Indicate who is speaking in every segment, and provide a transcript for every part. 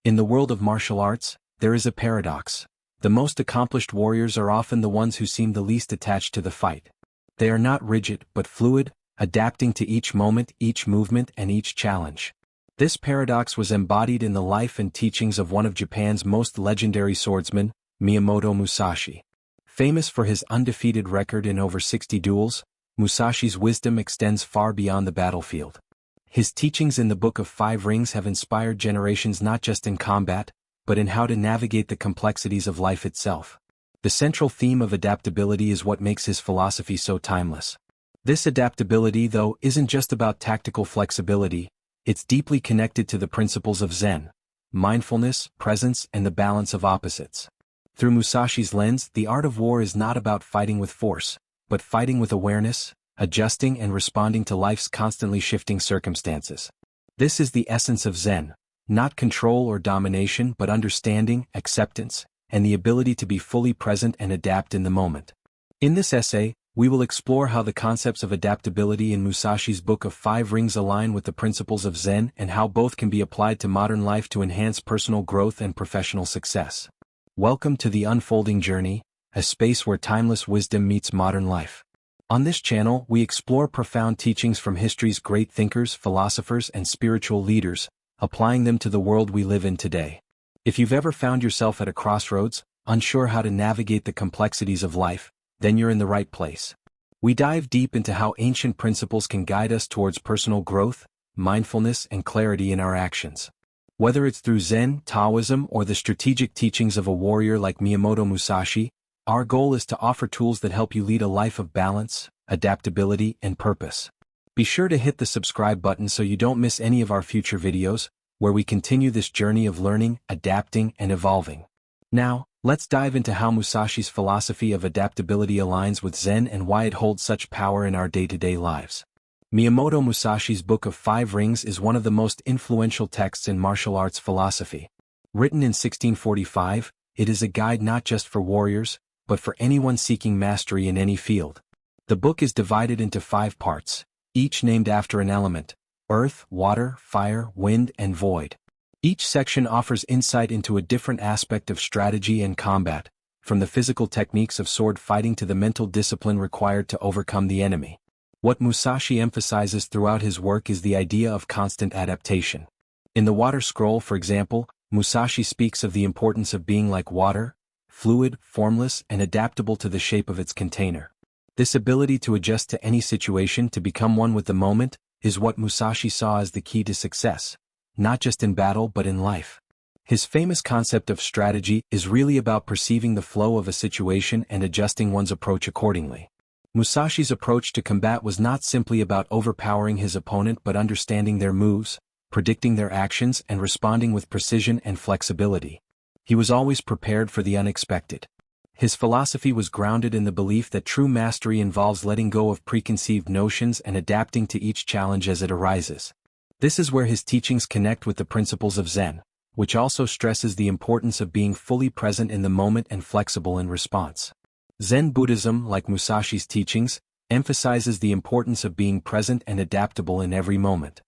Speaker 1: In the world of martial arts, there is a paradox. The most accomplished warriors are often the ones who seem the least attached to the fight. They are not rigid but fluid, adapting to each moment, each movement, and each challenge. This paradox was embodied in the life and teachings of one of Japan's most legendary swordsmen, Miyamoto Musashi. Famous for his undefeated record in over 60 duels, Musashi's wisdom extends far beyond the battlefield. His teachings in the Book of Five Rings have inspired generations not just in combat, but in how to navigate the complexities of life itself. The central theme of adaptability is what makes his philosophy so timeless. This adaptability, though, isn't just about tactical flexibility, it's deeply connected to the principles of Zen, mindfulness, presence, and the balance of opposites. Through Musashi's lens, the art of war is not about fighting with force, but fighting with awareness, adjusting and responding to life's constantly shifting circumstances. This is the essence of Zen, not control or domination but understanding, acceptance, and the ability to be fully present and adapt in the moment. In this essay, we will explore how the concepts of adaptability in Musashi's Book of Five Rings align with the principles of Zen and how both can be applied to modern life to enhance personal growth and professional success. Welcome to the Unfolding Journey, a space where timeless wisdom meets modern life. On this channel, we explore profound teachings from history's great thinkers, philosophers, and spiritual leaders, applying them to the world we live in today. If you've ever found yourself at a crossroads, unsure how to navigate the complexities of life, then you're in the right place. We dive deep into how ancient principles can guide us towards personal growth, mindfulness, and clarity in our actions. Whether it's through Zen, Taoism, or the strategic teachings of a warrior like Miyamoto Musashi, our goal is to offer tools that help you lead a life of balance, adaptability, and purpose. Be sure to hit the subscribe button so you don't miss any of our future videos, where we continue this journey of learning, adapting, and evolving. Now, let's dive into how Musashi's philosophy of adaptability aligns with Zen and why it holds such power in our day-to-day lives. Miyamoto Musashi's Book of Five Rings is one of the most influential texts in martial arts philosophy. Written in 1645, it is a guide not just for warriors, but for anyone seeking mastery in any field. The book is divided into 5 parts, each named after an element: earth, water, fire, wind, and void. Each section offers insight into a different aspect of strategy and combat, from the physical techniques of sword fighting to the mental discipline required to overcome the enemy. What Musashi emphasizes throughout his work is the idea of constant adaptation. In the Water Scroll, for example, Musashi speaks of the importance of being like water, fluid, formless, and adaptable to the shape of its container. This ability to adjust to any situation, to become one with the moment, is what Musashi saw as the key to success, not just in battle but in life. His famous concept of strategy is really about perceiving the flow of a situation and adjusting one's approach accordingly. Musashi's approach to combat was not simply about overpowering his opponent but understanding their moves, predicting their actions, and responding with precision and flexibility. He was always prepared for the unexpected. His philosophy was grounded in the belief that true mastery involves letting go of preconceived notions and adapting to each challenge as it arises. This is where his teachings connect with the principles of Zen, which also stresses the importance of being fully present in the moment and flexible in response. Zen Buddhism, like Musashi's teachings, emphasizes the importance of being present and adaptable in every moment.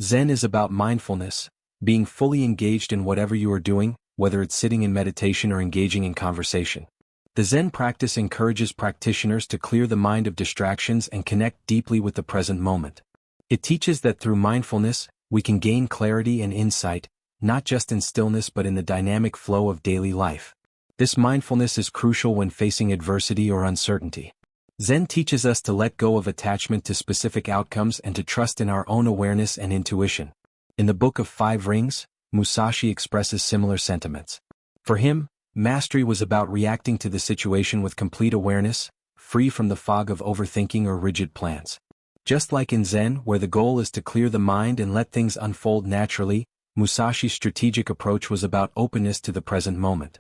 Speaker 1: Zen is about mindfulness, being fully engaged in whatever you are doing, whether it's sitting in meditation or engaging in conversation. The Zen practice encourages practitioners to clear the mind of distractions and connect deeply with the present moment. It teaches that through mindfulness, we can gain clarity and insight, not just in stillness but in the dynamic flow of daily life. This mindfulness is crucial when facing adversity or uncertainty. Zen teaches us to let go of attachment to specific outcomes and to trust in our own awareness and intuition. In the Book of Five Rings, Musashi expresses similar sentiments. For him, mastery was about reacting to the situation with complete awareness, free from the fog of overthinking or rigid plans. Just like in Zen, where the goal is to clear the mind and let things unfold naturally, Musashi's strategic approach was about openness to the present moment.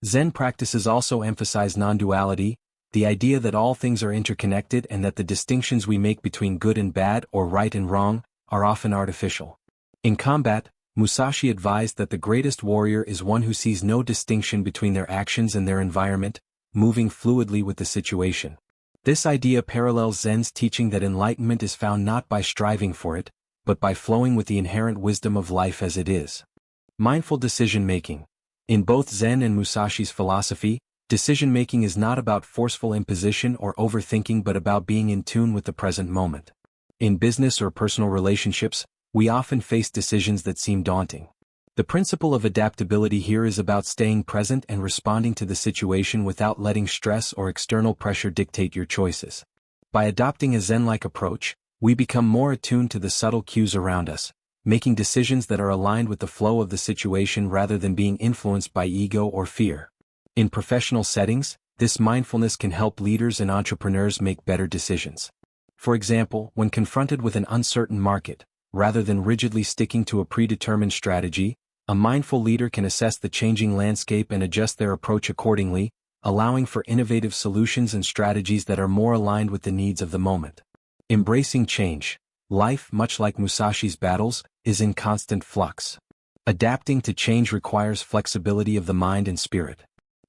Speaker 1: Zen practices also emphasize non-duality, the idea that all things are interconnected and that the distinctions we make between good and bad or right and wrong are often artificial. In combat, Musashi advised that the greatest warrior is one who sees no distinction between their actions and their environment, moving fluidly with the situation. This idea parallels Zen's teaching that enlightenment is found not by striving for it, but by flowing with the inherent wisdom of life as it is. Mindful decision-making. In both Zen and Musashi's philosophy, decision-making is not about forceful imposition or overthinking but about being in tune with the present moment. In business or personal relationships, we often face decisions that seem daunting. The principle of adaptability here is about staying present and responding to the situation without letting stress or external pressure dictate your choices. By adopting a Zen-like approach, we become more attuned to the subtle cues around us, making decisions that are aligned with the flow of the situation rather than being influenced by ego or fear. In professional settings, this mindfulness can help leaders and entrepreneurs make better decisions. For example, when confronted with an uncertain market, rather than rigidly sticking to a predetermined strategy, a mindful leader can assess the changing landscape and adjust their approach accordingly, allowing for innovative solutions and strategies that are more aligned with the needs of the moment. Embracing change. Life, much like Musashi's battles, is in constant flux. Adapting to change requires flexibility of the mind and spirit.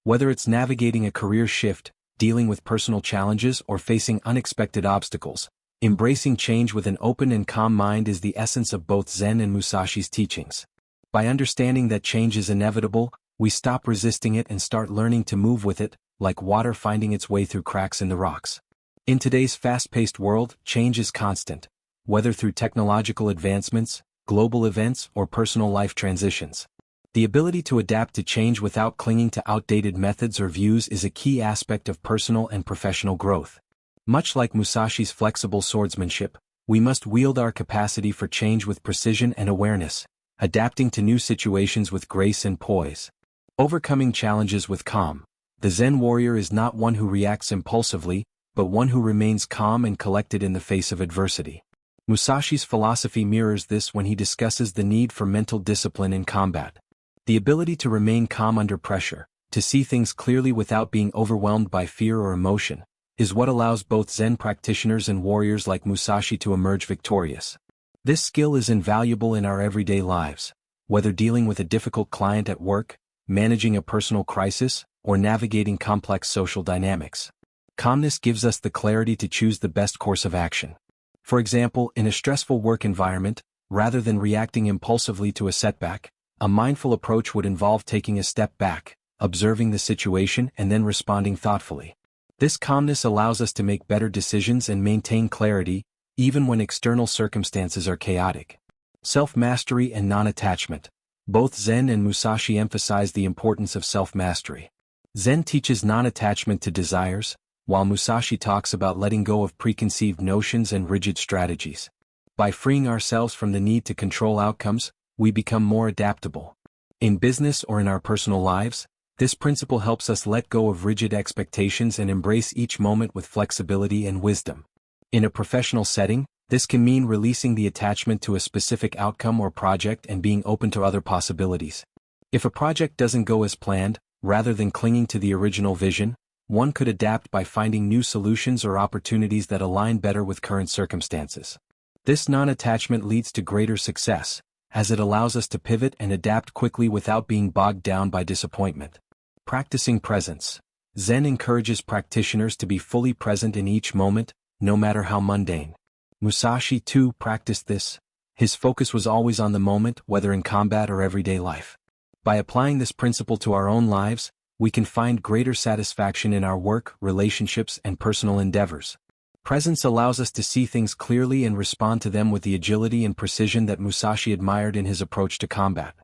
Speaker 1: Whether it's navigating a career shift, dealing with personal challenges, or facing unexpected obstacles, embracing change with an open and calm mind is the essence of both Zen and Musashi's teachings. By understanding that change is inevitable, we stop resisting it and start learning to move with it, like water finding its way through cracks in the rocks. In today's fast-paced world, change is constant, whether through technological advancements, global events, or personal life transitions. The ability to adapt to change without clinging to outdated methods or views is a key aspect of personal and professional growth. Much like Musashi's flexible swordsmanship, we must wield our capacity for change with precision and awareness, adapting to new situations with grace and poise. Overcoming challenges with calm. The Zen warrior is not one who reacts impulsively, but one who remains calm and collected in the face of adversity. Musashi's philosophy mirrors this when he discusses the need for mental discipline in combat. The ability to remain calm under pressure, to see things clearly without being overwhelmed by fear or emotion, is what allows both Zen practitioners and warriors like Musashi to emerge victorious. This skill is invaluable in our everyday lives, whether dealing with a difficult client at work, managing a personal crisis, or navigating complex social dynamics. Calmness gives us the clarity to choose the best course of action. For example, in a stressful work environment, rather than reacting impulsively to a setback, a mindful approach would involve taking a step back, observing the situation, and then responding thoughtfully. This calmness allows us to make better decisions and maintain clarity, even when external circumstances are chaotic. Self-mastery and non-attachment. Both Zen and Musashi emphasize the importance of self-mastery. Zen teaches non-attachment to desires, while Musashi talks about letting go of preconceived notions and rigid strategies. By freeing ourselves from the need to control outcomes, we become more adaptable. In business or in our personal lives, this principle helps us let go of rigid expectations and embrace each moment with flexibility and wisdom. In a professional setting, this can mean releasing the attachment to a specific outcome or project and being open to other possibilities. If a project doesn't go as planned, rather than clinging to the original vision, one could adapt by finding new solutions or opportunities that align better with current circumstances. This non-attachment leads to greater success, as it allows us to pivot and adapt quickly without being bogged down by disappointment. Practicing presence. Zen encourages practitioners to be fully present in each moment, no matter how mundane. Musashi, too, practiced this. His focus was always on the moment, whether in combat or everyday life. By applying this principle to our own lives, we can find greater satisfaction in our work, relationships, and personal endeavors. Presence allows us to see things clearly and respond to them with the agility and precision that Musashi admired in his approach to combat.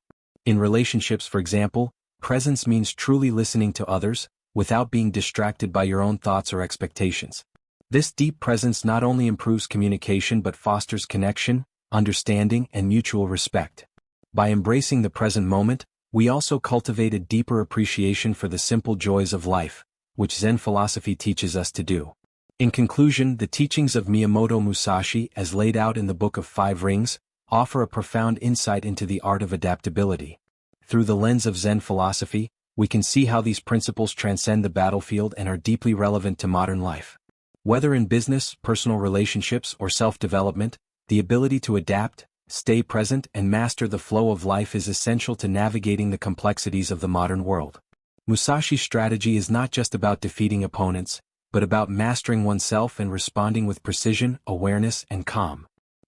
Speaker 1: In relationships, for example, presence means truly listening to others, without being distracted by your own thoughts or expectations. This deep presence not only improves communication but fosters connection, understanding, and mutual respect. By embracing the present moment, we also cultivate a deeper appreciation for the simple joys of life, which Zen philosophy teaches us to do. In conclusion, the teachings of Miyamoto Musashi, as laid out in the Book of Five Rings, offer a profound insight into the art of adaptability. Through the lens of Zen philosophy, we can see how these principles transcend the battlefield and are deeply relevant to modern life. Whether in business, personal relationships, or self-development, the ability to adapt, stay present, and master the flow of life is essential to navigating the complexities of the modern world. Musashi's strategy is not just about defeating opponents, but about mastering oneself and responding with precision, awareness, and calm.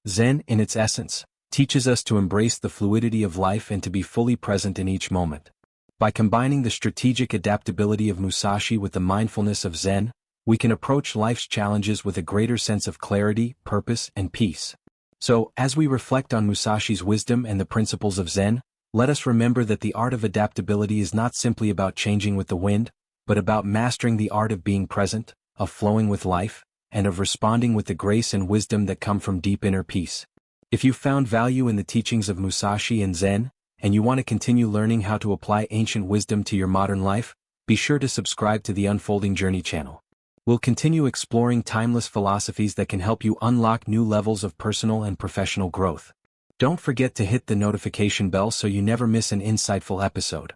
Speaker 1: Zen, in its essence, teaches us to embrace the fluidity of life and to be fully present in each moment. By combining the strategic adaptability of Musashi with the mindfulness of Zen, we can approach life's challenges with a greater sense of clarity, purpose, and peace. So, as we reflect on Musashi's wisdom and the principles of Zen, let us remember that the art of adaptability is not simply about changing with the wind, but about mastering the art of being present, of flowing with life, and of responding with the grace and wisdom that come from deep inner peace. If you found value in the teachings of Musashi and Zen, and you want to continue learning how to apply ancient wisdom to your modern life, be sure to subscribe to the Unfolding Journey channel. We'll continue exploring timeless philosophies that can help you unlock new levels of personal and professional growth. Don't forget to hit the notification bell so you never miss an insightful episode.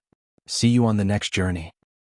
Speaker 1: See you on the next journey.